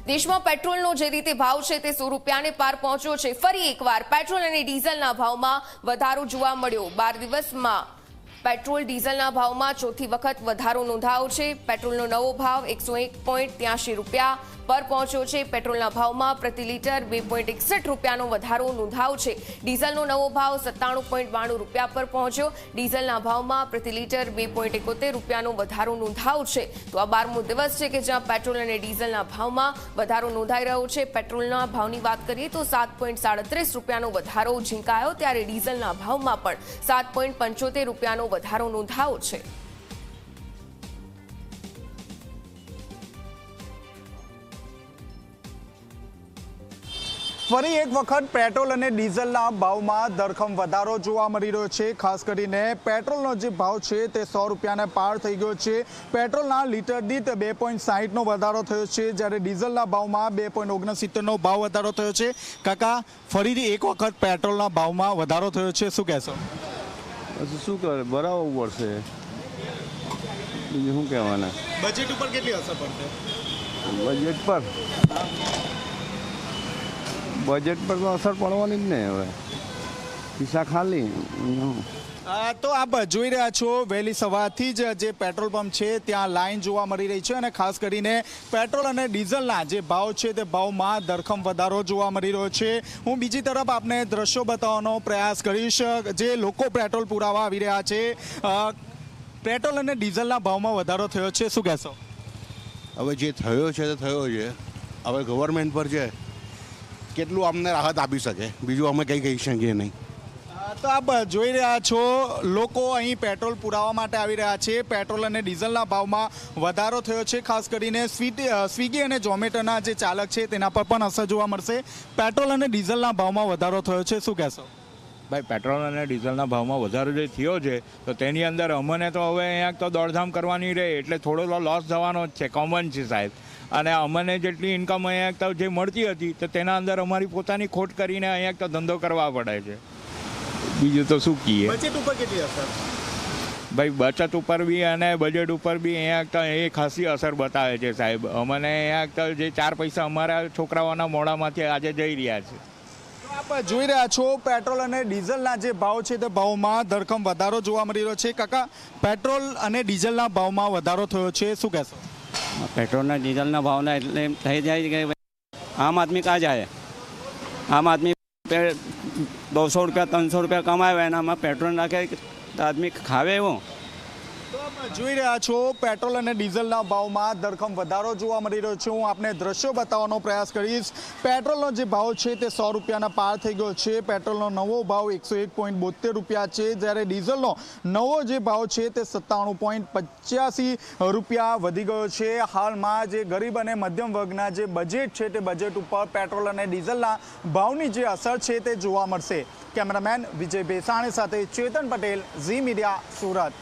દેશમાં પેટ્રોલનો જે રીતે ભાવ છે તે 100 રૂપિયાને પાર પહોંચ્યો છે। ફરી એકવાર પેટ્રોલ અને ડીઝલના ભાવમાં વધારો જોવા મળ્યો। 12 દિવસમાં પેટ્રોલ ડીઝલના ભાવમાં ચોથી વખત વધારો નોંધાયો છે। પેટ્રોલનો નવો ભાવ 101.83 રૂપિયા પર પહોંચ્યો છે। પેટ્રોલના ભાવમાં પ્રતિ લીટર 2.61 રૂપિયાનો વધારો નોંધાયો છે। ડીઝલનો નવો ભાવ 97.92 રૂપિયા પર પહોંચ્યો। ડીઝલના ભાવમાં પ્રતિ લીટર 2.71 રૂપિયાનો વધારો નોંધાયો છે। તો આ 12મો દિવસ છે કે જ્યાં પેટ્રોલ અને ડીઝલના ભાવમાં વધારો નોંધાઈ રહ્યો છે। પેટ્રોલના ભાવની વાત કરીએ તો 7.37 રૂપિયાનો વધારો ઝીંકાયો, ત્યારે ડીઝલના ભાવમાં પણ 7.75 રૂપિયાનો વધારો નોંધાયો છે। ફરી એક વખત પેટ્રોલ અને ડીઝલના ભાવમાં ધરખમ વધારો જોવા મળી રહ્યો છે। ખાસ કરીને પેટ્રોલનો જે ભાવ છે તે 100 રૂપિયાને પાર થઈ ગયો છે। પેટ્રોલના લીટર દીઠ 2.60નો વધારો થયો છે, જ્યારે ડીઝલના ભાવમાં 2.69નો ભાવ વધારો થયો છે। કાકા, ફરીથી એક વખત પેટ્રોલના ભાવમાં વધારો થયો છે, શું કહેશો? શું કરે, બરાબર પડશે, બીજું શું કહેવાના? બજેટ ઉપર કેટલી અસર પડશે? બજેટ પર તો અસર પડવાની જ ને, હવે પૈસા ખાલી। તો આપ જોઈ રહ્યા છો, વહેલી સવારથી જ જે પેટ્રોલ પંપ છે ત્યાં લાઈન જોવા મળી રહી છે, અને ખાસ કરીને પેટ્રોલ અને ડીઝલના જે ભાવ છે તે ભાવમાં ધરખમ વધારો જોવા મળી રહ્યો છે। હું બીજી તરફ આપને દ્રશ્યો બતાવવાનો પ્રયાસ કરીશ, જે લોકો પેટ્રોલ પુરાવા આવી રહ્યા છે। પેટ્રોલ અને ડીઝલના ભાવમાં વધારો થયો છે, શું કહેશો? હવે જે થયો છે તે થયો છે, હવે ગવર્મેન્ટ પર છે કેટલું અમને રાહત આપી શકે, બીજું અમે કંઈ કહી શકીએ નહીં। તો આપ જોઈ રહ્યા છો, લોકો અહીં પેટ્રોલ પુરાવા માટે આવી રહ્યા છે। પેટ્રોલ અને ડીઝલના ભાવમાં વધારો થયો છે। ખાસ કરીને સ્વિગી અને ઝોમેટોના જે ચાલક છે તેના પર પણ અસર જોવા મળશે। પેટ્રોલ અને ડીઝલના ભાવમાં વધારો થયો છે, શું કહેશો? ભાઈ, પેટ્રોલ અને ડીઝલના ભાવમાં વધારો જે થયો છે તો તેની અંદર અમને તો હવે અહીંયા તો દોડધામ કરવાની રહે, એટલે થોડો તો લોસ જવાનો જ છે, કોમન છે સાહેબ। અને અમને જેટલી ઇન્કમ અહીંયા તો જે મળતી હતી તો તેના અંદર અમારી પોતાની ખોટ કરીને અહીંયા તો ધંધો કરવા પડે છે, બીજું તો શું કહીએ। બજેટ ઉપર કેટલી અસર? ભાઈ, બચત ઉપર બી અને બજેટ ઉપર બી અહીંયા તો એ ખાસી અસર બતાવે છે સાહેબ। અમને અહીંયા તો જે 4 પૈસા અમારા છોકરાઓના મોઢામાંથી આજે જઈ રહ્યા છે। આપ જોઈ રહ્યા છો, પેટ્રોલ અને ડીઝલના જે ભાવ છે તે ભાવમાં ધરખમ વધારો જોવા મળી રહ્યો છે। કાકા, પેટ્રોલ અને ડીઝલના ભાવમાં વધારો થયો છે, શું કહેશો? પેટ્રોલના ડીઝલના ભાવના એટલે થઈ જાય કે આમ આદમી કાં જાય? આમ આદમી 200 રૂપિયા 300 રૂપિયા કમાવે, એનામાં પેટ્રોલ નાખે તો આદમી ખાવે એવું? તો આપ જોઈ રહ્યા છો, પેટ્રોલ અને ડીઝલના ભાવમાં ધરખમ વધારો જોવા મળી રહ્યો છે। હું આપને દ્રશ્યો બતાવવાનો પ્રયાસ કરીશ। પેટ્રોલનો જે ભાવ છે તે 100 રૂપિયાના પાર થઈ ગયો છે। પેટ્રોલનો નવો ભાવ 101.72 રૂપિયા છે, જ્યારે ડીઝલનો નવો જે ભાવ છે તે 97.85 રૂપિયા વધી ગયો છે। હાલમાં જે ગરીબ અને મધ્યમ વર્ગના જે બજેટ છે તે બજેટ ઉપર પેટ્રોલ અને ડીઝલના ભાવની જે અસર છે તે જોવા મળશે। કેમેરામેન વિજય બેસાણી સાથે ચેતન પટેલ, ઝી મીડિયા, સુરત।